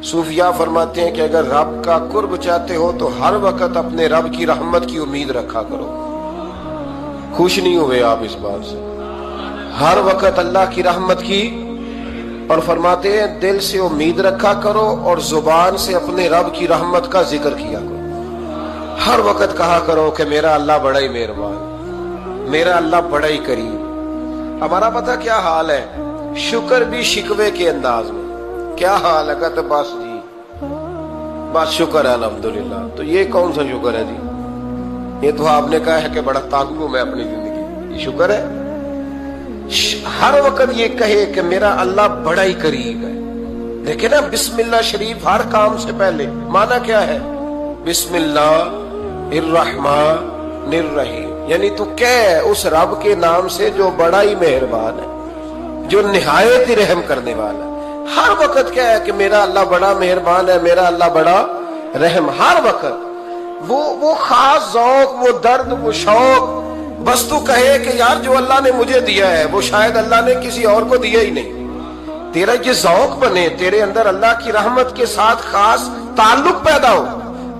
صوفیاء فرماتے ہیں کہ اگر رب کا قرب چاہتے ہو تو ہر وقت اپنے رب کی رحمت کی امید رکھا کرو. خوش نہیں ہوئے آپ اس بات سے؟ ہر وقت اللہ کی رحمت کی، اور فرماتے ہیں دل سے امید رکھا کرو اور زبان سے اپنے رب کی رحمت کا ذکر کیا کرو. ہر وقت کہا کرو کہ میرا اللہ بڑا ہی مہربان، میرا اللہ بڑا ہی کریم. ہمارا پتہ کیا حال ہے؟ شکر بھی شکوے کے انداز میں. کیا حال ہے؟ کہتے بس جی بس شکر ہے الحمدللہ. تو یہ کون سا شکر ہے جی؟ یہ تو آپ نے کہا ہے کہ بڑا تانگ ہوں میں اپنی زندگی، یہ شکر ہے؟ ہر وقت یہ کہے کہ میرا اللہ بڑا ہی قریب ہے. دیکھیں نا بسم اللہ شریف ہر کام سے پہلے معنی کیا ہے؟ بسم اللہ الرحمن الرحیم، یعنی تو کہہ اس رب کے نام سے جو بڑا ہی مہربان ہے، جو نہایت ہی رحم کرنے والا ہے. ہر وقت کیا ہے کہ میرا اللہ بڑا مہربان ہے، میرا اللہ بڑا رحم. ہر وقت وہ خاص ذوق، وہ درد، وہ شوق. بس تو کہے کہ یار جو اللہ نے مجھے دیا ہے وہ شاید اللہ نے کسی اور کو دیا ہی نہیں. تیرا یہ ذوق بنے، تیرے اندر اللہ کی رحمت کے ساتھ خاص تعلق پیدا ہو.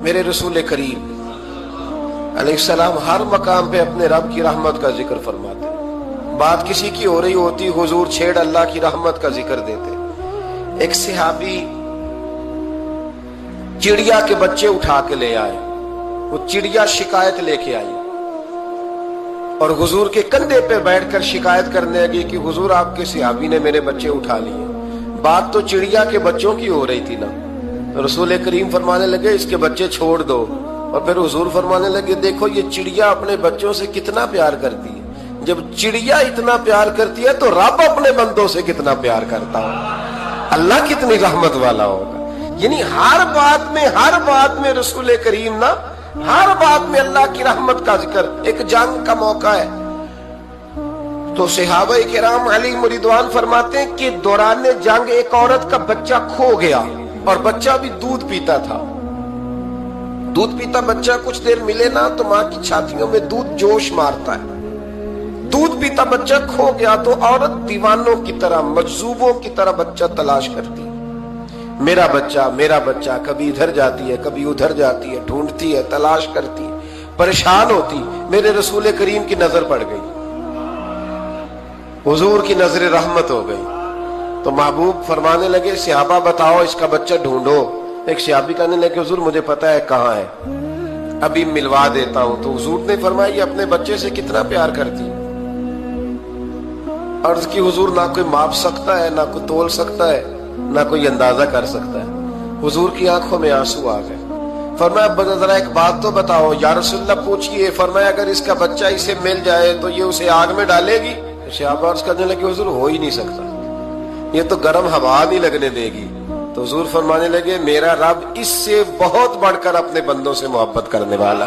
میرے رسول کریم علیہ السلام ہر مقام پہ اپنے رب کی رحمت کا ذکر فرماتے. بات کسی کی ہو رہی ہوتی، حضور چھیڑ اللہ کی رحمت کا ذکر دیتے. ایک صحابی چڑیا کے بچے اٹھا کے لے آئے. وہ چڑیا شکایت لے کے آئی اور حضور کے کندھے پہ بیٹھ کر شکایت کرنے لگی کہ حضور آپ کے صحابی نے میرے بچے اٹھا لیے. بات تو چڑیا کے بچوں کی ہو رہی تھی نا. رسول کریم فرمانے لگے اس کے بچے چھوڑ دو. اور پھر حضور فرمانے لگے دیکھو یہ چڑیا اپنے بچوں سے کتنا پیار کرتی ہے. جب چڑیا اتنا پیار کرتی ہے تو رب اپنے بندوں سے کتنا پیار کرتا ہو، اللہ کتنی رحمت والا ہوگا. یعنی ہر بات میں رسول کریم نا، ہر بات میں اللہ کی رحمت کا ذکر. ایک جنگ کا موقع ہے تو صحابہ کرام علیہ رضوان فرماتے ہیں کہ دوران جنگ ایک عورت کا بچہ کھو گیا اور بچہ بھی دودھ پیتا تھا. دودھ پیتا بچہ کچھ دیر ملے نا تو ماں کی چھاتیوں میں دودھ جوش مارتا ہے. دودھ پیتا بچہ کھو گیا تو عورت دیوانوں کی طرح، مجذوبوں کی طرح بچہ تلاش کرتی. میرا بچہ کبھی ادھر جاتی ہے کبھی ادھر جاتی ہے، ڈھونڈتی ہے، تلاش کرتی، پریشان ہوتی. میرے رسول کریم کی نظر پڑ گئی، حضور کی نظر رحمت ہو گئی. تو محبوب فرمانے لگے صحابہ بتاؤ اس کا بچہ ڈھونڈو. ایک صحابی کہنے لگے حضور مجھے پتا ہے کہاں ہے، ابھی ملوا دیتا ہوں. تو حضور نے فرمایا یہ اپنے بچے سے کتنا پیار کرتی. عرض کی حضور نہ کوئی ماپ سکتا ہے، نہ کوئی تول سکتا ہے، نہ کوئی اندازہ کر سکتا ہے. حضور کی آنکھوں میں آنسو آ گئے. فرمایا ذرا ایک بات تو بتاؤ. یا رسول اللہ پوچھئے. فرمایا اگر اس کا بچہ اسے مل جائے تو یہ اسے آگ میں ڈالے گی؟ صحابہ عرض کرنے لگے حضور ہو ہی نہیں سکتا، یہ تو گرم ہوا نہیں لگنے دے گی. تو حضور فرمانے لگے میرا رب اس سے بہت بڑھ کر اپنے بندوں سے محبت کرنے والا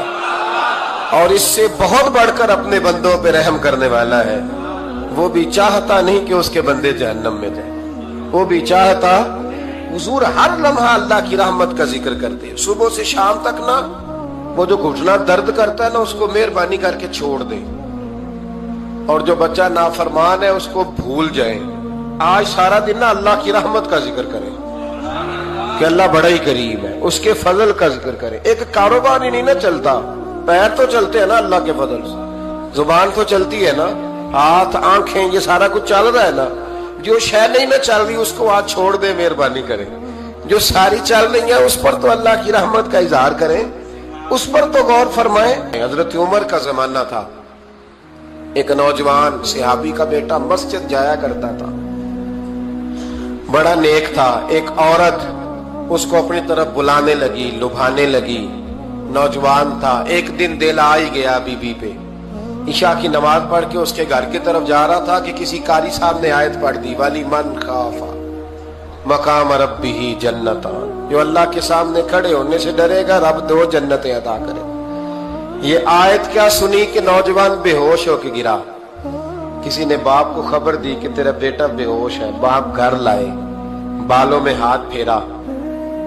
اور اس سے بہت بڑھ کر اپنے بندوں پہ رحم کرنے والا ہے. وہ بھی چاہتا نہیں کہ اس کے بندے جہنم میں جائیں، وہ بھی چاہتا. حضور ہر لمحہ اللہ کی رحمت کا ذکر کرتے. صبح سے شام تک نا وہ جو گھٹنا درد کرتا ہے نا اس کو مہربانی کر کے چھوڑ دیں، اور جو بچہ نافرمان ہے اس کو بھول جائیں. آج سارا دن نا اللہ کی رحمت کا ذکر کریں کہ اللہ بڑا ہی قریب ہے، اس کے فضل کا ذکر کریں. ایک کاروبار ہی نہیں نا چلتا، پیر تو چلتے ہیں نا اللہ کے فضل سے، زبان تو چلتی ہے نا، ہاتھ آنکھیں یہ سارا کچھ چل رہا ہے نا. جو شے نہیں نہ چل رہی اس کو آج چھوڑ دے، مہربانی کریں. جو ساری چل رہی ہیں اس پر تو اللہ کی رحمت کا اظہار کریں، اس پر تو غور فرمائیں. حضرت عمر کا زمانہ تھا. ایک نوجوان صحابی کا بیٹا مسجد جایا کرتا تھا، بڑا نیک تھا. ایک عورت اس کو اپنی طرف بلانے لگی، لبھانے لگی. نوجوان تھا. ایک دن دل آ ہی گیا بی بی پہ. عشاء کی نماز پڑھ کے اس کے گھر کی طرف جا رہا تھا کہ کسی قاری صاحب نے آیت پڑھ دی والی من خاف مقام ربہ جنتان، جو اللہ کے سامنے کھڑے ہونے سے ڈرے گا رب 2 جنتیں عطا کرے. یہ آیت کیا سنی کہ نوجوان بے ہوش ہو کے گرا. کسی نے باپ کو خبر دی کہ تیرا بیٹا بے ہوش ہے. باپ گھر لائے، بالوں میں ہاتھ پھیرا.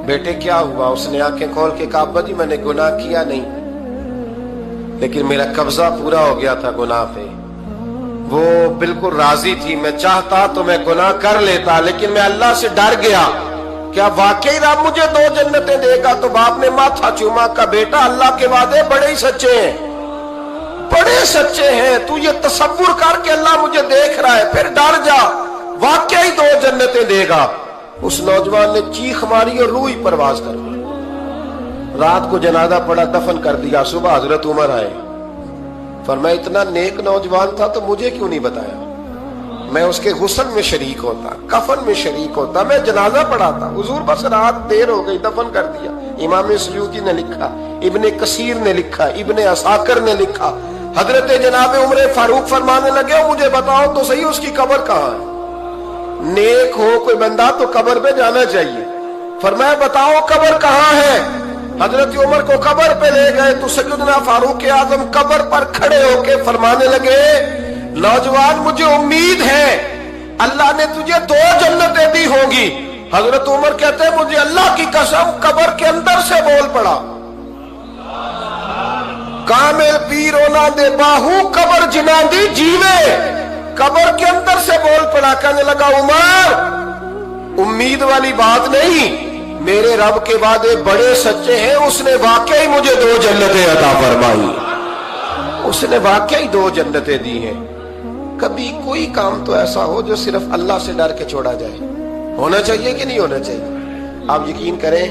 بیٹے کیا ہوا؟ اس نے آنکھیں کھول کے کہا ابا جی میں نے گناہ کیا نہیں، لیکن میرا قبضہ پورا ہو گیا تھا گناہ پہ. وہ بالکل راضی تھی، میں چاہتا تو میں گناہ کر لیتا لیکن میں اللہ سے ڈر گیا. کیا واقعی رب مجھے 2 جنتیں دے گا؟ تو باپ نے ماتھا چوما، کا بیٹا اللہ کے وعدے بڑے ہی سچے ہیں، بڑے سچے ہیں، تو یہ تصور کر کے اللہ مجھے دیکھ رہا ہے، پھر ڈر جا، واقعی 2 جنتیں دے گا۔ اس نوجوان نے چیخ ماری اور روح ہی پرواز کر دی۔ رات کو جنازہ پڑا، دفن کر دیا، صبح حضرت عمر آئے، فرمایا اتنا نیک نوجوان تھا تو مجھے کیوں نہیں بتایا؟ میں اس کے غسل میں شریک ہوتا، کفن میں شریک ہوتا، میں جنازہ پڑھاتا۔ حضور بس رات دیر ہو گئی، دفن کر دیا۔ امام سیوطی نے لکھا، ابن کثیر نے لکھا، ابن عساکر نے لکھا، حضرت جناب عمر فاروق فرمانے لگے مجھے بتاؤ تو صحیح اس کی قبر کہاں ہے؟ نیک ہو کوئی بندہ تو قبر پہ جانا چاہیے۔ فرمایا بتاؤ قبر کہاں ہے؟ حضرت عمر کو قبر پہ لے گئے تو سیدنا فاروق اعظم قبر پر کھڑے ہو کے فرمانے لگے نوجوان مجھے امید ہے اللہ نے تجھے 2 جنتیں دی ہوں گی۔ حضرت عمر کہتے ہیں مجھے اللہ کی قسم قبر کے اندر سے بول پڑا، کامل پیرونا دے باہو قبر جنا دی جیوے، قبر کے اندر سے بول پڑا، کہنے لگا عمر امید والی بات نہیں، میرے رب کے وعدے بڑے سچے ہیں، اس نے واقعی مجھے 2 جنتیں عطا فرمائی، اس نے واقعی 2 جنتیں دی ہیں۔ کبھی کوئی کام تو ایسا ہو جو صرف اللہ سے ڈر کے چھوڑا جائے، ہونا چاہیے کہ نہیں ہونا چاہیے؟ آپ یقین کریں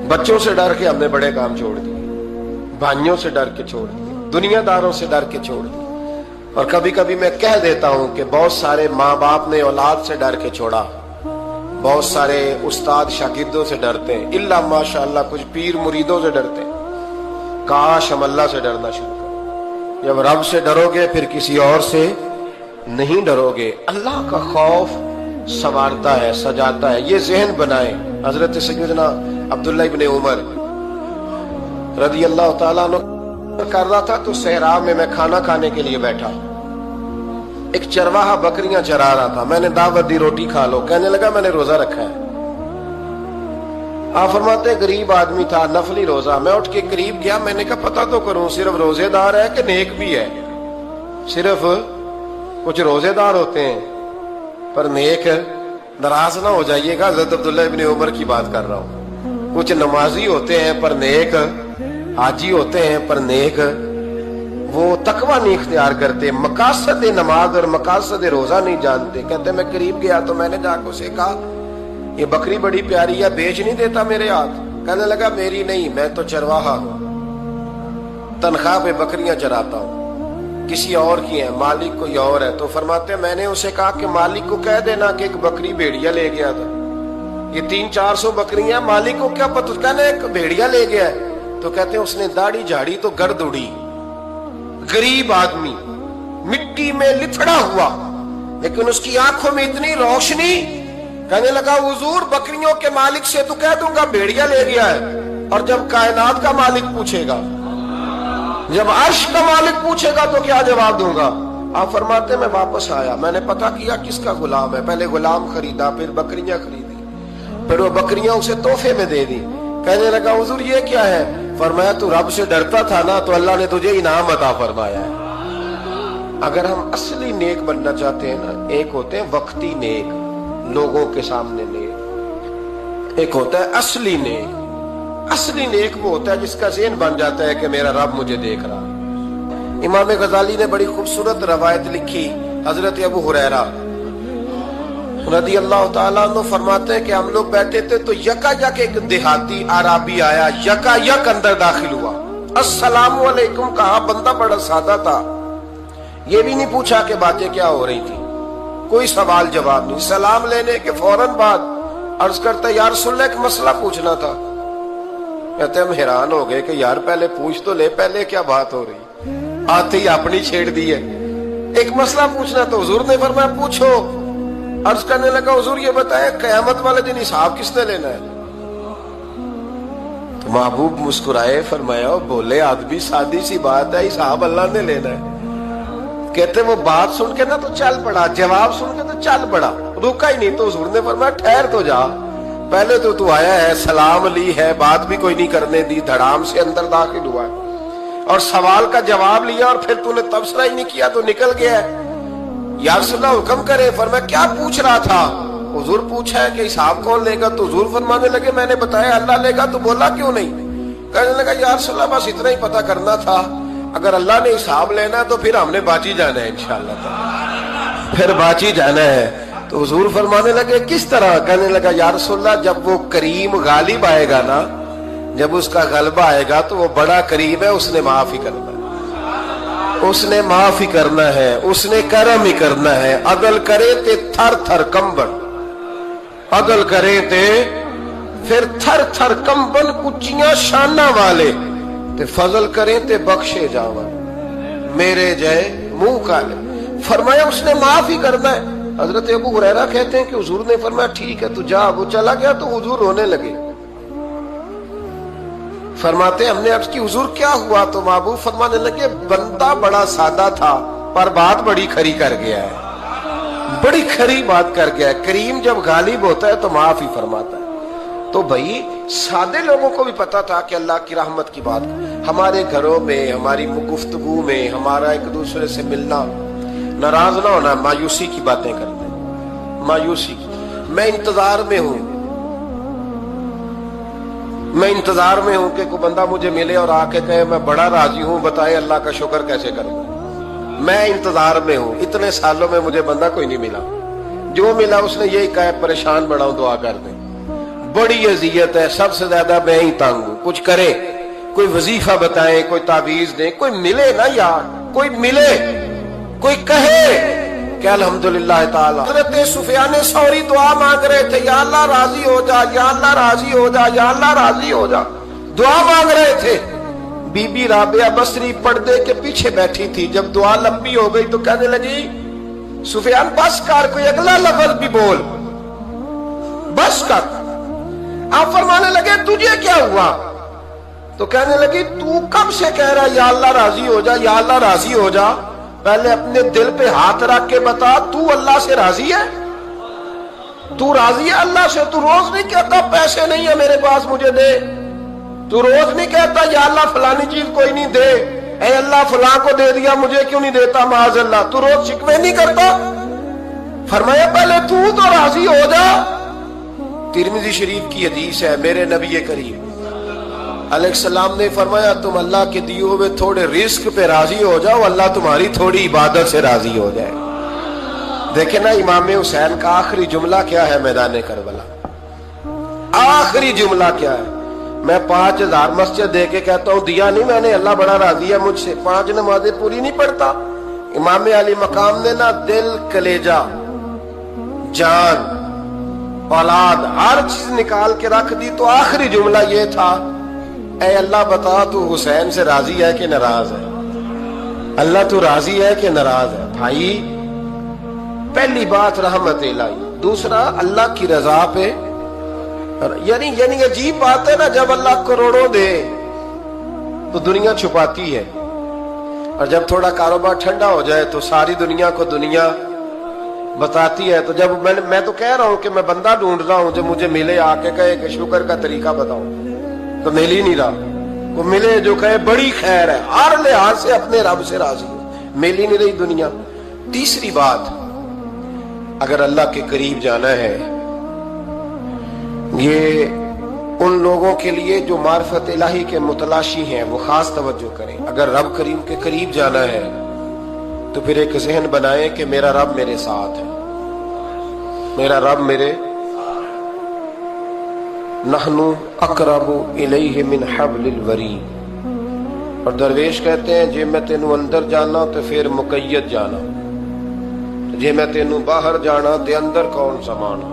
بچوں سے ڈر کے ہم نے بڑے کام چھوڑ دیے، بھائیوں سے ڈر کے چھوڑ دیے، دنیا داروں سے ڈر کے چھوڑ دیے، اور کبھی کبھی میں کہہ دیتا ہوں کہ بہت سارے ماں باپ نے اولاد سے ڈر کے چھوڑا، بہت سارے استاد شاگردوں سے ڈرتے ہیں، الا ماشاءاللہ کچھ پیر مریدوں سے ڈرتے ہیں۔ کاش ہم اللہ سے ڈرنا شروع کریں۔ جب رب سے ڈرو گے پھر کسی اور سے نہیں ڈرو گے۔ اللہ کا خوف سنوارتا ہے، سجاتا ہے، یہ ذہن بنائیں۔ حضرت سیدنا عبداللہ ابن عمر رضی اللہ تعالیٰ عنہ کر رہا تھا تو صحرا میں کھانا کھانے کے لیے بیٹھا، ایک چرواہا بکریاں چرا رہا تھا، میں نے دعوت دی روٹی کھا لو، کہنے لگا میں نے روزہ رکھا ہے۔ آپ فرماتے غریب آدمی تھا، نفلی روزہ، میں اٹھ کے قریب گیا، میں نے کہا پتہ تو کروں صرف روزے دار ہے کہ نیک بھی ہے؟ صرف کچھ روزے دار ہوتے ہیں پر نیک، ناراض نہ ہو جائیے گا، حضرت عبداللہ ابن عمر کی بات کر رہا ہوں، کچھ نمازی ہوتے ہیں پر نیک، حاجی ہوتے ہیں پر نیک، وہ تقوی نہیں اختیار کرتے، مقاصد نماز اور مقاصد روزہ نہیں جانتے۔ کہتے میں قریب گیا تو میں نے جا کے اسے کہا یہ بکری بڑی پیاری ہے، بیچ نہیں دیتا میرے ہاتھ؟ کہنے لگا میری نہیں، میں تو چرواہا ہوں، تنخواہ پہ بکریاں چراتا ہوں، کسی اور کی ہے، مالک کوئی اور ہے۔ تو فرماتے میں نے اسے کہا کہ مالک کو کہہ دینا کہ ایک بکری بھیڑیا لے گیا تھا، یہ 300-400 بکریاں، مالک کو کیا پتہ، کہنے ایک بھیڑیا لے گیا ہے۔ تو کہتے ہیں اس نے داڑھی جھاڑی تو گرد اڑی، غریب آدمی مٹی میں لتھڑا ہوا، لیکن اس کی آنکھوں میں اتنی روشنی، کہنے لگا حضور بکریوں کے مالک سے تو کہہ دوں گا بھیڑیا لے گیا ہے، اور جب کائنات کا مالک پوچھے گا، جب عرش کا مالک پوچھے گا تو کیا جواب دوں گا؟ آپ فرماتے میں واپس آیا، میں نے پتہ کیا کس کا غلام ہے، پہلے غلام خریدا، پھر بکریاں خریدی، پھر وہ بکریاں اسے تحفے میں دے دی۔ کہنے لگا حضور یہ کیا ہے؟ فرمایا تو رب سے ڈرتا تھا نا تو اللہ نے تجھے انعام عطا فرمایا ہے۔ اگر ہم اصلی نیک بننا چاہتے ہیں نا، ایک ہوتے ہیں وقتی نیک، لوگوں کے سامنے نیک، ایک ہوتا ہے اصلی نیک۔ اصلی نیک وہ ہوتا ہے جس کا ذہن بن جاتا ہے کہ میرا رب مجھے دیکھ رہا ہے۔ امام غزالی نے بڑی خوبصورت روایت لکھی، حضرت ابو ہریرہ رضی اللہ تعالیٰ عنہ فرماتے ہیں کہ ہم لوگ بیٹھے تھے تو یکا یک ایک دیہاتی عرابی آیا، یکا یک اندر داخل ہوا، السلام علیکم کہا، بندہ بڑا سادہ تھا، یہ بھی نہیں پوچھا کہ باتیں کیا ہو رہی تھی، کوئی سوال جواب نہیں، سلام لینے کے فوراً بعد عرض کرتا یا رسول اللہ ایک مسئلہ پوچھنا تھا۔ کہتے ہم حیران ہو گئے کہ یار پہلے پوچھ تو لے، پہلے کیا بات ہو رہی، آتے ہی اپنی چھیڑ دی ہے، ایک مسئلہ پوچھنا تو حضور نے فرمایا پوچھو۔ عرض کرنے لگا حضور یہ بتائے قیامت والے دن حساب کس نے لینا ہے؟ تو محبوب مسکرائے، فرمایا بولے آدمی سادی سی بات ہے، حساب اللہ نے لینا ہے۔ کہتے وہ بات سن کے نا تو چل پڑا، جواب سن کے تو چل پڑا، رکا ہی نہیں۔ تو حضور نے فرمایا ٹھہر تو جا، پہلے تو آیا ہے، سلام لی ہے، بات بھی کوئی نہیں کرنے دی، دھڑام سے اندر داخل ہوا ہے اور سوال کا جواب لیا اور پھر تو نے تبصرہ ہی نہیں کیا تو نکل گیا ہے۔ یا رسول اللہ حکم کرے۔ فرمایا کیا پوچھ رہا تھا؟ हुजूर पूछा है कि हिसाब कौन लेगा, तो हुजूर फरमाने लगे मैंने बताया अल्लाह लेगा, तो बोला क्यों नहीं? कहने लगा या रसूलल्लाह बस इतना ही पता करना था, अगर अल्लाह ने हिसाब लेना है तो फिर हमने बाजी जाना है इंशाअल्लाह, फिर बाजी जाना है। तो हुजूर फरमाने लगे किस तरह? कहने लगा या रसूलल्लाह जब वो करीम गालिब आएगा ना, जब उसका गलबा आएगा तो वो बड़ा करीम है, उसने माफ ही करना है, उसने माफ ही करना है, उसने करम ही करना है। अदल करे ते थर थर कंबन, अदल करे ते फिर थर थर कंबन उच्चियां शाना वाले, ते फजल करें ते बख्शे जावन मेरे जय मुंह काले। फरमाया उसने माफ ही करना है। हजरत अबू हुरैरा कहते हैं कि हुजूर ने फरमाया ठीक है तू जा। वो चला गया तो हुजूर रोने लगे। फरमाते हमने अर्ज की हुजूर क्या हुआ? तो महबूब फरमाने लगे बंदा बड़ा सादा था पर बात बड़ी खरी कर गया है, बड़ी खरी बात कर गया है। करीम जब गालिब होता है तो माफ ही फरमाता है। तो भाई सादे लोगों को भी पता था कि अल्लाह की रहमत की बात, हमारे घरों में हमारी गुफ्तगू में हमारा एक दूसरे से मिलना, नाराज ना होना, मायूसी की बातें करते हैं, मायूसी। मैं इंतजार में हूं, मैं इंतजार में हूं कि कोई बंदा मुझे मिले और आके कहे मैं बड़ा राजी हूं, बताए अल्लाह का शुक्र कैसे करूं। मैं इंतजार में हूं, इतने सालों में मुझे बंदा कोई नहीं मिला, जो मिला उसने यही कहा परेशान बड़ा हूं, दुआ कर दे। बड़ी अजियत है, सबसे ज्यादा मैं ही तंग हूं। कुछ करे, कोई वजीफा बताए, कोई ताबीज दे, कोई मिले ना यार, कोई मिले, कोई कहे कि अल्हम्दुलिल्लाह ताला। हज़रत सुफियान सौरी दुआ मांग रहे थे, या अल्लाह राजी हो जा, या अल्लाह राजी हो जा, या अल्लाह राजी हो जा, दुआ मांग रहे थे। बीबी राबिया बसरी पर्दे के पीछे बैठी थी। जब दुआ लंबी हो गई तो कहने लगी सुफियान बस कर, कोई अगला लफ्ज भी बोल, बस कर। आप फरमाने लगे तुझे क्या हुआ? तो कहने लगी तू कब से कह रहा या अल्लाह राजी हो जा, या अल्लाह राजी हो जा? पहले अपने दिल पे हाथ रख के बता, तू अल्लाह से राजी है? तू राजी है अल्लाह से? तू रोज नहीं कहता पैसे नहीं है मेरे पास मुझे दे? तू रोज नहीं कहता या अल्लाह फलानी चीज कोई नहीं दे, ऐ अल्लाह फलां को दे दिया मुझे क्यों नहीं देता माज अल्लाह? तू रोज शिकवे नहीं करता? फरमाया पहले तू तो राजी हो जा। तिरमिज़ी शरीफ की हदीस है, मेरे नबी करीम अलैहिस्सलाम ने फरमाया तुम अल्लाह के दिए हुए थोड़े रिस्क पे राजी हो जाओ, अल्लाह तुम्हारी थोड़ी इबादत से राजी हो जाए। देखे ना इमाम हुसैन का आखिरी जुमला क्या है मैदान करबला? आखिरी जुमला क्या है? मैं 5000 मस्जिद दे के कहता हूं दिया नहीं मैंने, अल्लाह बड़ा राजी है मुझसे, 5 नमाजें पूरी नहीं पढ़ता। इमाम अली मकाम ने ना दिल, कलेजा, जान, औलाद हर चीज निकाल के रख दी। तो आखिरी जुमला ये था, ऐ अल्लाह बता तू हुसैन से राजी है कि नाराज है? अल्लाह तू राजी है कि नाराज है? भाई पहली बात रहमत इलाही, दूसरा अल्लाह की रजा पे, यानी अजीब बात है ना, जब अल्लाह करोड़ों दे तो दुनिया छुपाती है, और जब थोड़ा कारोबार ठंडा हो जाए तो सारी दुनिया को दुनिया बताती है। तो जब मैं तो कह रहा हूं कि मैं बंदा ढूंढ रहा हूं जो मुझे मिले, आके कहे कि शुक्र का तरीका बताओ, तो मिल ही नहीं रहा। को मिले जो कहे बड़ी खैर है, हर लिहाज से अपने रब से राजी हो, मिल ही नहीं रही दुनिया। तीसरी बात, अगर अल्लाह के करीब जाना है, ये उन लोगों के लिए जो मार्फत इलाही के मुतलाशी हैं, वो खास तवज्जो करें। अगर रब करीम के करीब जाना है तो फिर एक ज़हन बनाए कि मेरा रब मेरे साथ है, मेरा रब मेरे, नहनु अकरबु इलैहि मिन हब्लिल वरीद। और दरवेश कहते हैं जे मैं तेनू अंदर जाना तो फिर मुकय्यद जाना, जे मैं तेनू बाहर जाना ते अंदर कौन समाना,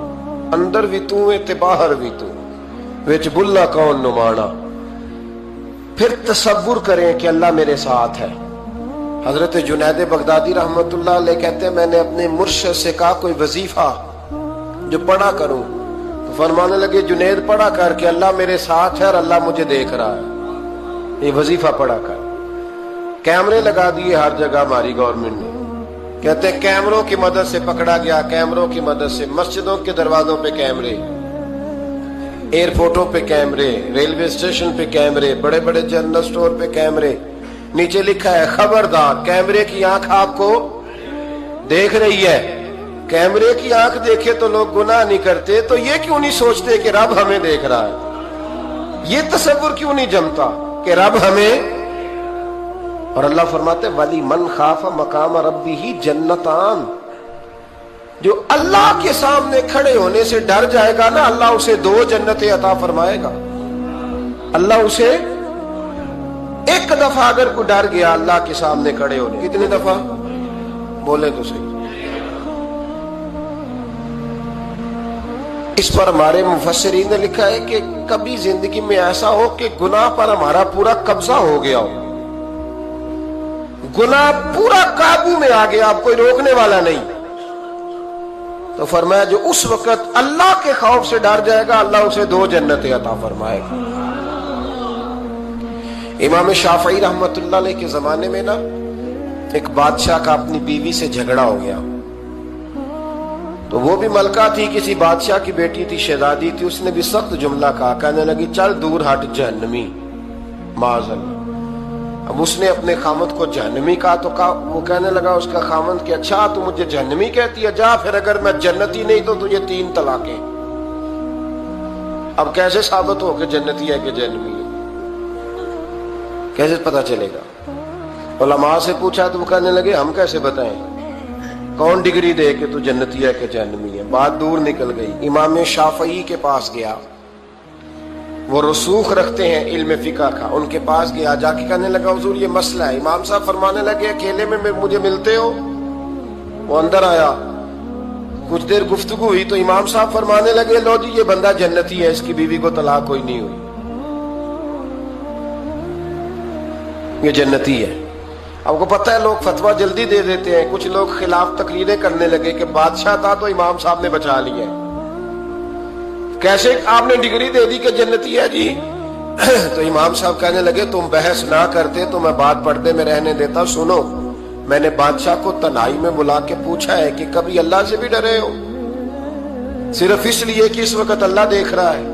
अंदर भी तू है ते बाहर भी तू, विच बुल्ला कौन नुमाना। फिर तसव्वुर करें कि अल्लाह मेरे साथ है। हजरत जुनैद बगदादी रहमतुल्लाह अलैह कहते हैं मैंने अपने मुर्शिद से कहा कोई वजीफा जो पढ़ा करूं, तो फरमाने लगे जुनैद पढ़ा कर कि अल्लाह मेरे साथ है और अल्लाह मुझे देख रहा है, ये वजीफा पढ़ा कर। कैमरे लगा दिए हर जगह हमारी गवर्नमेंट ने, कहते हैं कैमरों की मदद से पकड़ा गया, कैमरों की मदद से, मस्जिदों के दरवाजों पे कैमरे, एयरपोर्टों पे कैमरे, रेलवे स्टेशन पे कैमरे, बड़े बड़े जनरल स्टोर पे कैमरे। नीचे लिखा है खबरदार कैमरे की आंख आपको देख रही है, कैमरे की आंख देखे तो लोग गुनाह नहीं करते, तो ये क्यों नहीं सोचते कि रब हमें देख रहा है? ये तसव्वुर क्यों नहीं जमता कि रब हमें। और अल्लाह फरमाते वली मन खाफा मकाम रब्बी ही जन्नतान, जो अल्लाह के सामने खड़े होने से डर जाएगा ना, अल्लाह उसे 2 जन्नतें अता फरमाएगा। अल्लाह उसे एक दफा अगर कोई डर गया अल्लाह के सामने खड़े होने, कितनी दफा बोले तो सही। इस पर हमारे मुफस्सिरीन ने लिखा है कि कभी जिंदगी में ऐसा हो कि गुनाह पर हमारा पूरा कब्जा हो गया हो, गुनाह पूरा काबू में आ गया, अब कोई रोकने वाला नहीं, तो फरमाया जो उस वक्त अल्लाह के खौफ से डर जाएगा अल्लाह उसे 2 जन्नतें अता फरमाएगा। इमाम शाफई रहमतुल्लाह अलैह के जमाने में ना एक बादशाह का अपनी बीवी से झगड़ा हो गया। तो वो भी मलका थी, किसी बादशाह की बेटी थी, शहजादी थी। उसने भी सख्त जुमला कहा, कहने लगी चल दूर हट जहन्नमी, माज़अल्लाह। अब उसने अपने खामद को जहन्नमी कहा तो वो कहने लगा उसका खामद कि अच्छा तू मुझे जहन्नमी कहती है, जा फिर अगर मैं जन्नती नहीं तो तुझे 3 तलाकें। अब कैसे साबित हो कि जन्नती है कि जहन्नमी है, कैसे पता चलेगा? उलमा से पूछा तो वो कहने लगे हम कैसे बताएं, कौन डिग्री दे कि तू जन्नती है कि जहन्नमी है। बात दूर निकल गई। इमाम शाफई के पास गया, वो रसूख रखते हैं इल्म फिका का, उनके पास गया, जाके कहने लगा हुजूर ये मसला है। इमाम साहब फरमाने लगे अकेले में मुझे मिलते हो? वो अंदर आया, कुछ देर गुफ्तगू हुई तो इमाम साहब फरमाने लगे लो जी ये बंदा जन्नती है, इसकी बीवी को तलाक कोई नहीं हुई, ये जन्नती है। आपको पता है लोग फतवा जल्दी दे देते हैं, कुछ लोग खिलाफ तकरीरें करने लगे कि बादशाह था तो इमाम साहब ने बचा लिया। कैसे आपने डिग्री दे दी कि जन्नती है जी? तो इमाम साहब कहने लगे तुम बहस ना करते तो मैं बात पर्दे में रहने देता। सुनो, मैंने बादशाह को तन्हाई में बुला के पूछा है कि कभी अल्लाह से भी डरे हो? सिर्फ इसलिए कि इस वक्त अल्लाह देख रहा है।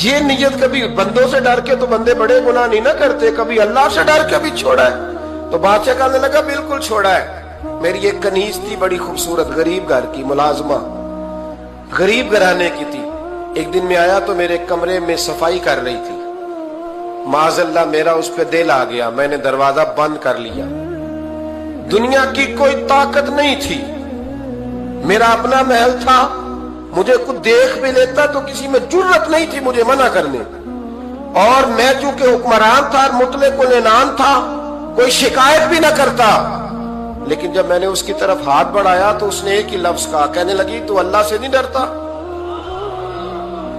ये नियत कभी बंदों से डर के तो बंदे बड़े गुनाह नहीं ना करते, कभी अल्लाह से डर के भी छोड़ा है? तो बादशाह कहने लगा बिल्कुल छोड़ा है। मेरी एक कनीज थी बड़ी खूबसूरत, गरीब घर की मुलाजमा, गरीब घराने की थी। एक दिन में आया तो मेरे कमरे में सफाई कर रही थी। माज़अल्लाह मेरा उस पर दिल आ गया, मैंने दरवाजा बंद कर लिया। दुनिया की कोई ताकत नहीं थी, मेरा अपना महल था, मुझे कुछ देख भी लेता तो किसी में जुर्रत नहीं थी मुझे मना करने। और मैं चूंकि हुक्मरान था, मुतले कुल इनाम था, कोई शिकायत भी ना करता। लेकिन जब मैंने उसकी तरफ हाथ बढ़ाया तो उसने एक ही लफ्ज कहा, कहने लगी तू अल्लाह से नहीं डरता?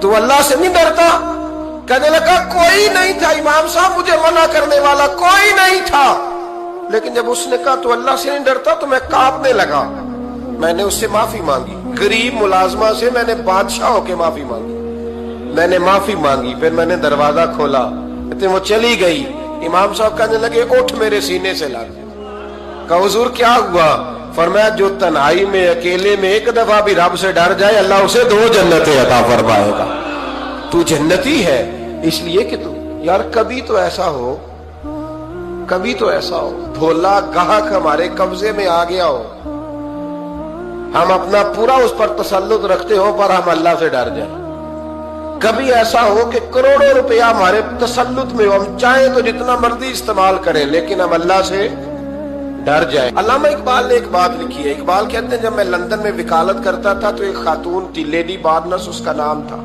तू अल्लाह से नहीं डरता? कहने लगा कोई नहीं था इमाम साहब मुझे मना करने वाला, कोई नहीं था। लेकिन जब उसने कहा तू अल्लाह से नहीं डरता तो मैं कांपने लगा। मैंने उससे माफी मांगी, गरीब मुलाजमा से मैंने बादशाह होके माफी मांगी। मैंने माफी मांगी, फिर मैंने दरवाजा खोला तो वो चली गई। इमाम साहब कहने लगे उठ मेरे सीने से लग। कहा हुजूर क्या हुआ? फरमाया जो तन्हाई में अकेले में एक दफा भी रब से डर जाए अल्लाह उसे 2 जन्नतें अता फरमाएगा। तू जन्नती है इसलिए कि तू यार कभी तो ऐसा हो, कभी तो ऐसा हो भोला गाहक हमारे कब्जे में आ गया हो, हम अपना पूरा उस पर तसल्लुत रखते हो पर हम अल्लाह से डर जाए। कभी ऐसा हो कि करोड़ों रुपया हमारे तसल्लुत में हो, हम चाहें तो जितना मर्जी इस्तेमाल करें लेकिन हम अल्लाह से डर जाए। अल्लामा इकबाल ने एक बात लिखी है। इकबाल कहते हैं जब मैं लंदन में वकालत करता था तो एक खातून थी, लेडी बार्नस उसका नाम था।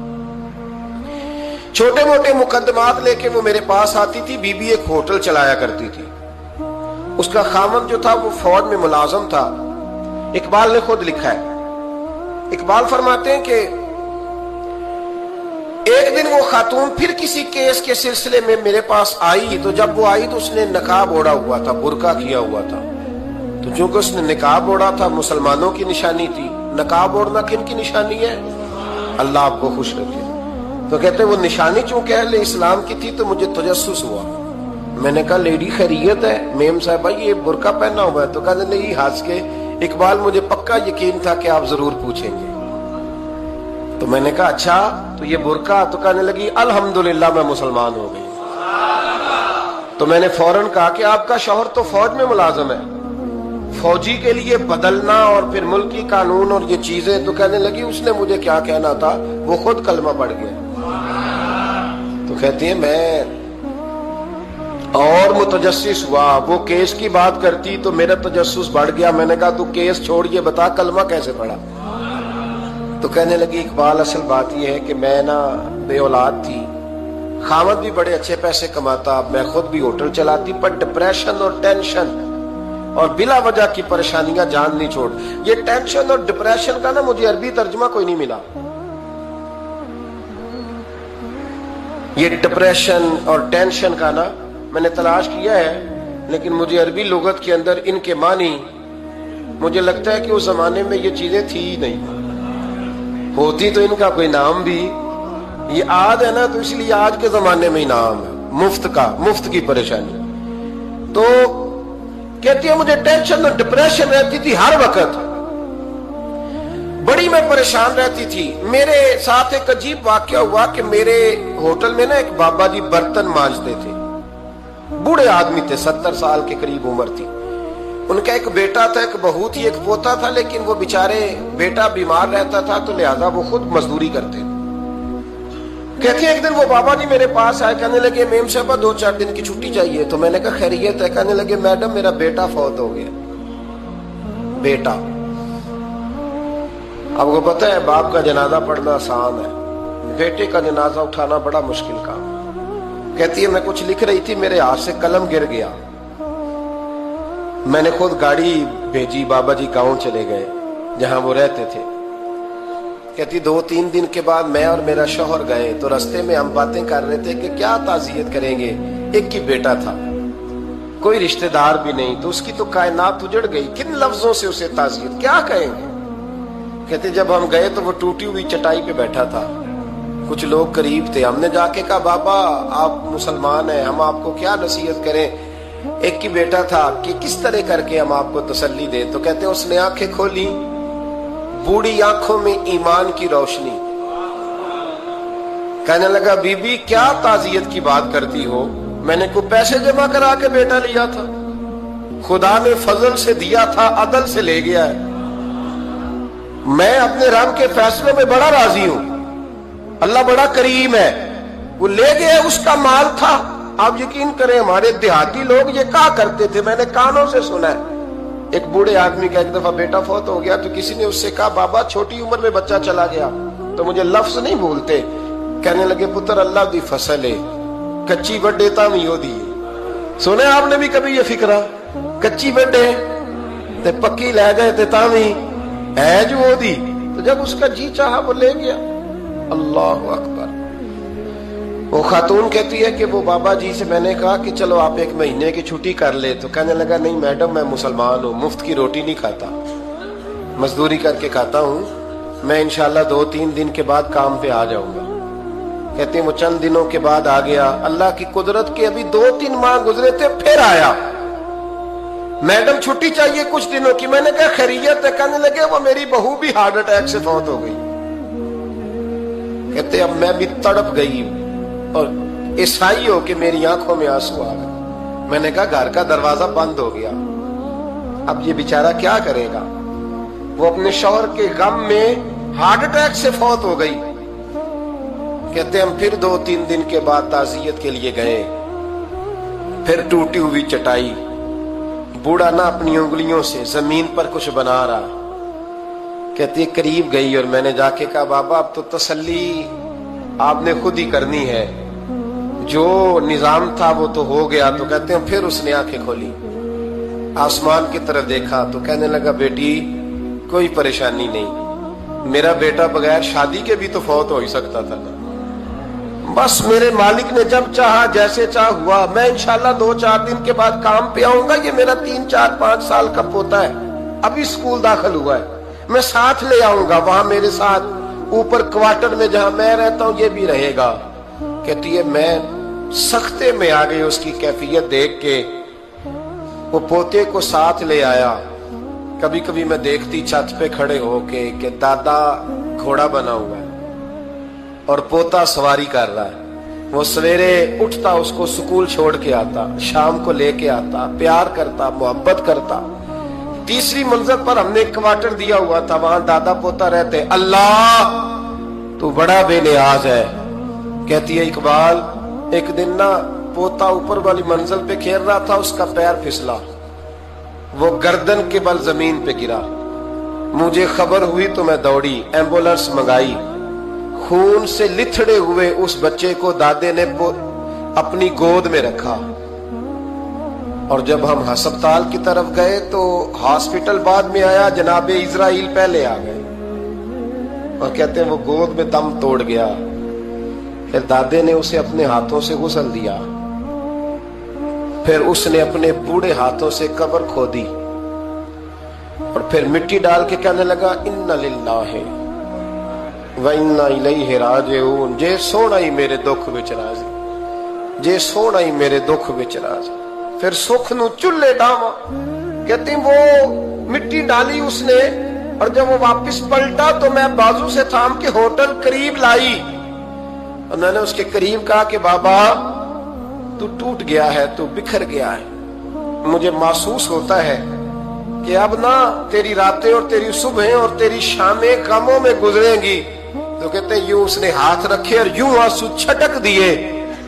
छोटे मोटे मुकदमात लेके वो मेरे पास आती थी। बीबी एक होटल चलाया करती थी, उसका खामद जो था वो फौज में मुलाजम था। इकबाल ने खुद लिखा है, इकबाल फरमाते हैं कि एक दिन वो खातून फिर किसी केस के सिलसिले में मेरे पास आई, तो जब वो आई तो उसने नकाब ओढ़ा हुआ था, बुर्का किया हुआ था। तो चूंकि उसने निकाब ओढ़ा था मुसलमानों की निशानी थी। नकाब ओढ़ना किन की निशानी है? अल्लाह आपको खुश रखे। तो कहते वो निशानी चूंकि अहले इस्लाम की थी तो मुझे तजस्सुस हुआ। मैंने कहा लेडी खैरियत है? मेम साहब भाई ये बुर्का पहना हुआ है। तो कहते नहीं, हंस के इकबाल मुझे पक्का यकीन था कि आप जरूर पूछेंगे। तो मैंने कहा अच्छा तो ये बुर्का? तो कहने लगी अल्हम्दुलिल्लाह मैं मुसलमान हो गई। तो मैंने फौरन कहा कि आपका शौहर तो फौज में मुलाजिम है, फौजी के लिए बदलना और फिर मुल्की कानून और ये चीजें, तो कहने लगी उसने मुझे क्या कहना था, वो खुद कलमा पढ़ गया। तो कहती है मैं और मुतजस्सिस हुआ, वो केस की बात करती तो मेरा तजस्सुस बढ़ गया। मैंने कहा तू केस छोड़, ये बता कलमा कैसे पढ़ा। तो कहने लगी इकबाल असल बात यह है कि मैं ना बे औलाद थी, खामद भी बड़े अच्छे पैसे कमाता, मैं खुद भी होटल चलाती, पर डिप्रेशन और टेंशन और बिला वजह की परेशानियां जान नहीं छोड़। ये टेंशन और डिप्रेशन का ना मुझे अरबी तर्जुमा कोई नहीं मिला। ये डिप्रेशन और टेंशन का ना मैंने तलाश किया है, लेकिन मुझे अरबी लुगत के अंदर इनके मानी, मुझे लगता है कि उस जमाने में ये चीजें थी ही नहीं। होती तो इनका कोई नाम भी, ये आज है ना तो इसलिए आज के जमाने में ही नाम है मुफ्त का, मुफ्त की परेशानी। तो कहती है मुझे टेंशन और डिप्रेशन रहती थी हर वक्त, बड़ी मैं परेशान रहती थी। मेरे साथ एक अजीब वाकया हुआ कि मेरे होटल में ना एक बाबा जी बर्तन मांजते थे, बूढ़े आदमी थे, 70 साल के करीब उम्र थी। उनका एक बेटा था, एक बहू थी, एक पोता था, लेकिन वो बेचारे बेटा बीमार रहता था तो लिहाजा वो खुद मजदूरी करते। कहते हैं एक दिन वो बाबा जी मेरे पास आए, कहने लगे मेम साहबा 2-4 दिन की छुट्टी चाहिए। तो मैंने कहा खैरियत है। कहने लगे मैडम मेरा बेटा फौत हो गया। बेटा, अब वो पता है बाप का जनाजा पढ़ना आसान है, बेटे का जनाजा उठाना बड़ा मुश्किल काम। कहती है मैं कुछ लिख रही थी, मेरे हाथ से कलम गिर गया। मैंने खुद गाड़ी भेजी, बाबा जी गांव चले गए जहां वो रहते थे। कहती 2-3 दिन के बाद मैं और मेरा शौहर गए तो रास्ते में हम बातें कर रहे थे कि क्या ताज़ियत करेंगे। एक ही बेटा था, कोई रिश्तेदार भी नहीं, तो उसकी तो कायनात उजड़ गई, किन लफ्जों से उसे ताज़ियत क्या कहेंगे। कहते जब हम गए तो वो टूटी हुई चटाई पे बैठा था, कुछ लोग करीब थे। हमने जाके कहा बाबा आप मुसलमान हैं, हम आपको क्या नसीहत करें, एक ही बेटा था, कि किस तरह करके हम आपको तसल्ली दें। तो कहते उसने आंखें खोली, बूढ़ी आंखों में ईमान की रोशनी। कहने लगा बीबी क्या ताज़ियत की बात करती हो, मैंने को पैसे जमा करा के बेटा लिया था, खुदा ने फजल से दिया था, अदल से ले गया है। मैं अपने रब के फैसले में बड़ा राजी हूं, अल्लाह बड़ा करीम है, वो ले गया उसका माल था। आप यकीन करें हमारे देहाती लोग ये क्या करते थे, मैंने कानों से सुना है। एक बूढ़े आदमी का एक दफा बेटा फौत हो गया तो किसी ने उससे कहा बाबा छोटी उम्र में बच्चा चला गया, तो मुझे लफ्ज नहीं भूलते। कहने लगे पुत्र अल्लाह दी फसल है, कच्ची बड्डे तामी होदी है। सुने आपने भी कभी ये फिक्रा, कच्ची बड्डे ते पक्की ले गए ते तामी है जो होदी। तो जब उसका जी चाहा वो ले गया। अल्लाह अकबर। वो खातून कहती है कि वो बाबा जी से मैंने कहा कि चलो आप 1 महीने की छुट्टी कर ले, तो कहने लगा नहीं मैडम मैं मुसलमान हूँ, मुफ्त की रोटी नहीं खाता, मजदूरी करके खाता हूँ, मैं इंशाल्लाह 2-3 दिन के बाद काम पे आ जाऊंगा। कहते वो चंद दिनों के बाद आ गया। अल्लाह की कुदरत के अभी 2-3 माह गुजरे थे, फिर आया, मैडम छुट्टी चाहिए कुछ दिनों की। मैंने कहा खैरियत है। कहने लगे वो मेरी बहू भी हार्ट अटैक से फौत हो गई। कहते अब मैं भी तड़प गई और ईसाई हो के मेरी आंखों में आंसू आ गए। मैंने कहा घर का दरवाजा बंद हो गया, अब ये बेचारा क्या करेगा। वो अपने शौहर के गम में हार्ट अटैक से फौत हो गई। कहते हम फिर 2-3 दिन के बाद ताज़ियत के लिए गए, फिर टूटी हुई चटाई, बूढ़ा ना अपनी उंगलियों से जमीन पर कुछ बना रहा। कहती है करीब गई और मैंने जाके कहा बाबा अब तो तसल्ली आपने खुद ही करनी है, जो निजाम था वो तो हो गया। तो कहते हैं फिर उसने आंखें खोली, आसमान की तरफ देखा तो कहने लगा बेटी कोई परेशानी नहीं, मेरा बेटा बगैर शादी के भी तो फौत हो ही सकता था ना, बस मेरे मालिक ने जब चाहा जैसे चाह हुआ। मैं इंशाल्लाह 2-4 दिन के बाद काम पे आऊंगा। ये मेरा 3-4-5 साल का पोता है, अभी स्कूल दाखिल हुआ है, मैं साथ ले आऊंगा, वहां मेरे साथ ऊपर क्वार्टर में जहां मैं रहता हूं ये भी रहेगा। कहती है मैं सख्ते में आ गई उसकी कैफियत देख के। वो पोते को साथ ले आया। कभी कभी मैं देखती छत पे खड़े होके कि दादा घोड़ा बना हुआ है और पोता सवारी कर रहा है। वो सवेरे उठता उसको स्कूल छोड़ के आता, शाम को लेके आता, प्यार करता, मोहब्बत करता। तीसरी मंजिल पर हमने एक क्वार्टर दिया हुआ था, वहां दादा पोता रहते। अल्लाह तू बड़ा बेनियाज है। कहती है इकबाल, एक दिन ना पोता ऊपर वाली मंजिल पे खेल रहा था, उसका पैर फिसला, वो गर्दन के बल जमीन पे गिरा। मुझे खबर हुई तो मैं दौड़ी, एम्बुलेंस मंगाई। खून से लिथड़े हुए उस बच्चे को दादे ने अपनी गोद में रखा। और जब हम अस्पताल की तरफ गए तो हॉस्पिटल बाद में आया, जनाबे इजराइल पहले आ गए और कहते हैं वो गोद में दम तोड़ गया। फिर दादे ने उसे अपने हाथों से गुसल दिया। फिर उसने अपने बूढ़े हाथों से कब्र खोदी और फिर मिट्टी डाल के कहने लगा, इन्ना लिल्लाहि व इन्ना इलैहि राजिऊन। जे सोना ही मेरे दुख विच राजी, जे सोना ही मेरे दुख विच राजी। फिर सुख नू चुल्ले डावा। कहती वो मिट्टी डाली उसने, और जब वो वापस पलटा तो मैं बाजू से थाम के होटल करीब लाई और मैंने उसके करीब कहा कि बाबा तू टूट गया है, तू बिखर गया है। मुझे महसूस होता है कि अब ना तेरी रातें और तेरी सुबहें और तेरी शामें गमों में गुजरेंगी। तो कहते हैं यूं उसने हाथ रखे और यूं आंसू छटक दिए।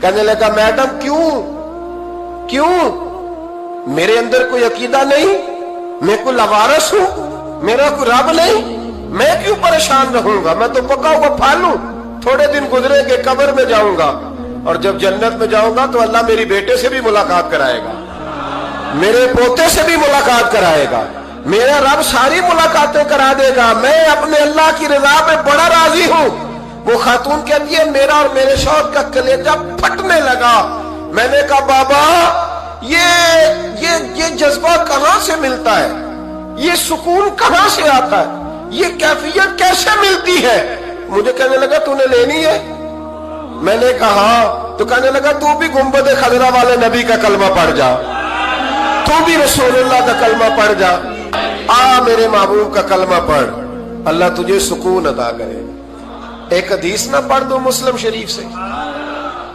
कहने लगा, मैडम क्यों क्यों? मेरे अंदर कोई अकीदा नहीं, मैं कोई लवारस हूं, मेरा कोई रब नहीं, मैं क्यों परेशान रहूंगा? मैं तो पका हुआ फल हूं। थोड़े दिन गुजरेंगे, कब्र में जाऊंगा और जब जन्नत में जाऊंगा तो अल्लाह मेरी बेटे से भी मुलाकात कराएगा, मेरे पोते से भी मुलाकात कराएगा, मेरा रब सारी मुलाकातें करा देगा। मैं अपने अल्लाह की रजा पे बड़ा राजी हूं। वो खातून कहती है, मेरा और मेरे शौहर का कलेजा फटने लगा। मैंने कहा, बाबा ये जज्बा कहां से मिलता है? ये सुकून कहां से आता है? ये कैफियत कैसे मिलती है? मुझे कहने लगा, तूने लेनी है? मैंने कहा, तो कहने लगा, तू भी गुंबद खजरा वाले नबी का कलमा पढ़ जा, तू भी रसूलुल्लाह का कलमा पढ़ जा, आ मेरे महबूब का कलमा पढ़, अल्लाह तुझे सुकून अता करे। एक हदीस ना पढ़ दो मुस्लिम शरीफ से,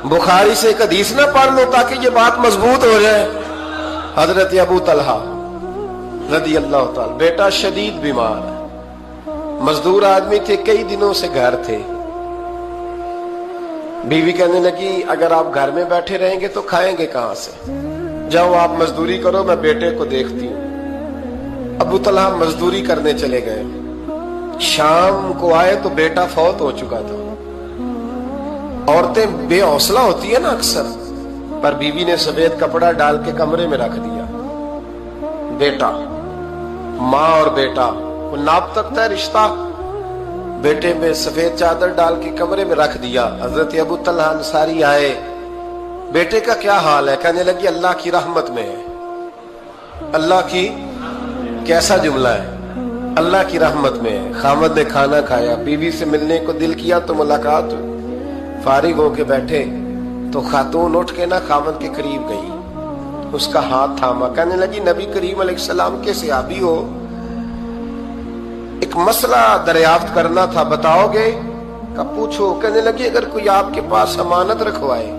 बुखारी से एक हदीस ना पढ़ लो ताकि ये बात मजबूत हो जाए। हजरत अबू तलहा रदी अल्लाह ताला, बेटा शदीद बीमार है, मजदूर आदमी थे, कई दिनों से घर थे। बीवी कहने लगी, अगर आप घर में बैठे रहेंगे तो खाएंगे कहां से? जाओ आप मजदूरी करो, मैं बेटे को देखती हूं। अबू तलहा मजदूरी करने चले गए। शाम को आए तो बेटा फौत हो चुका था। औरतें बेहौसला होती है ना अक्सर, पर बीवी ने सफेद कपड़ा डाल के कमरे में रख दिया। बेटा, माँ और बेटा वो नाप तक था रिश्ता। बेटे में सफेद चादर डाल के कमरे में रख दिया। हजरत अबू तलहा अंसारी आए, बेटे का क्या हाल है? कहने लगी, अल्लाह की रहमत में है। अल्लाह की, कैसा जुमला है? अल्लाह की रहमत में है। खामद ने खाना खाया, बीवी से मिलने को दिल किया तो मुलाकात हुई। फारिग होके बैठे तो खातून उठ के ना खामद के करीब गई, उसका हाथ थामा, कहने लगी, नबी करीम अलैहिस्सलाम के सहाबी हो, एक मसला दरियाफ्त करना था, बताओगे? का पूछो। कहने लगी, अगर कोई आपके पास अमानत रखवाए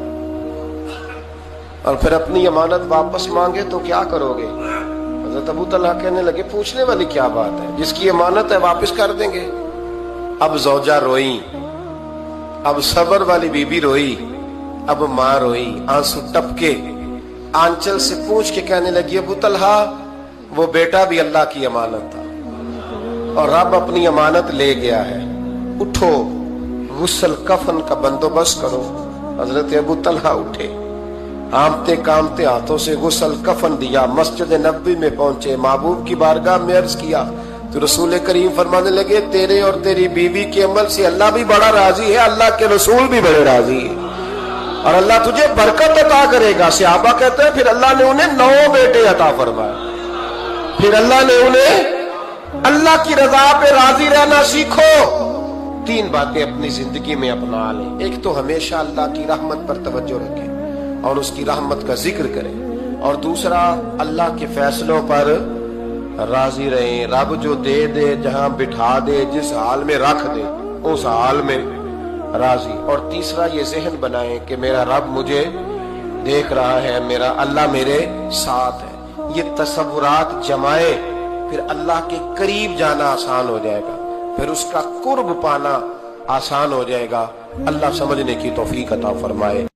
और फिर अपनी अमानत वापस मांगे तो क्या करोगे? हज़रत अबू तलहा कहने लगे, पूछने वाली क्या बात है, जिसकी अमानत है वापस कर देंगे। अब जौजा रोई, अब सबर वाली बीबी रोई, अब मां रोई, आंसू टपके, आंचल से पूछ के कहने लगी, अबू तलहा वो बेटा भी अल्लाह की अमानत था और रब अपनी अमानत ले गया है, उठो गुस्ल कफन का बंदोबस्त करो। हजरत अबू तलहा उठे, कांपते कांपते हाथों से गुस्ल कफन दिया, मस्जिद नबवी में पहुंचे, महबूब की बारगाह में अर्ज किया तो रसूल करीम फरमाने लगे, तेरे और तेरी बीवी के अमल से अल्लाह भी बड़ा राजी है, अल्लाह के रसूल भी बड़े राजी है और अल्लाह तुझे बरकत अता करेगा। सहाबा कहते हैं फिर अल्लाह ने उन्हें 9 बेटे अता फरमाए। फिर अल्लाह ने उन्हें अल्लाह की रजा पे राजी रहना सीखो। 3 बातें अपनी जिंदगी में अपना लें। एक तो हमेशा अल्लाह की रहमत पर तवज्जो रखें और उसकी रहमत का जिक्र करें, और दूसरा अल्लाह के फैसलों पर राजी रहें। रब जो दे दे, जहां बिठा दे, जिस हाल में रख दे, उस हाल में राजी। और तीसरा ये जहन बनाएं कि मेरा रब मुझे देख रहा है, मेरा अल्लाह मेरे साथ है। ये तसव्वुरात जमाए پھر اللہ کے قریب جانا آسان ہو جائے گا، پھر اس کا قرب پانا آسان ہو جائے گا۔ اللہ سمجھنے کی توفیق عطا فرمائے۔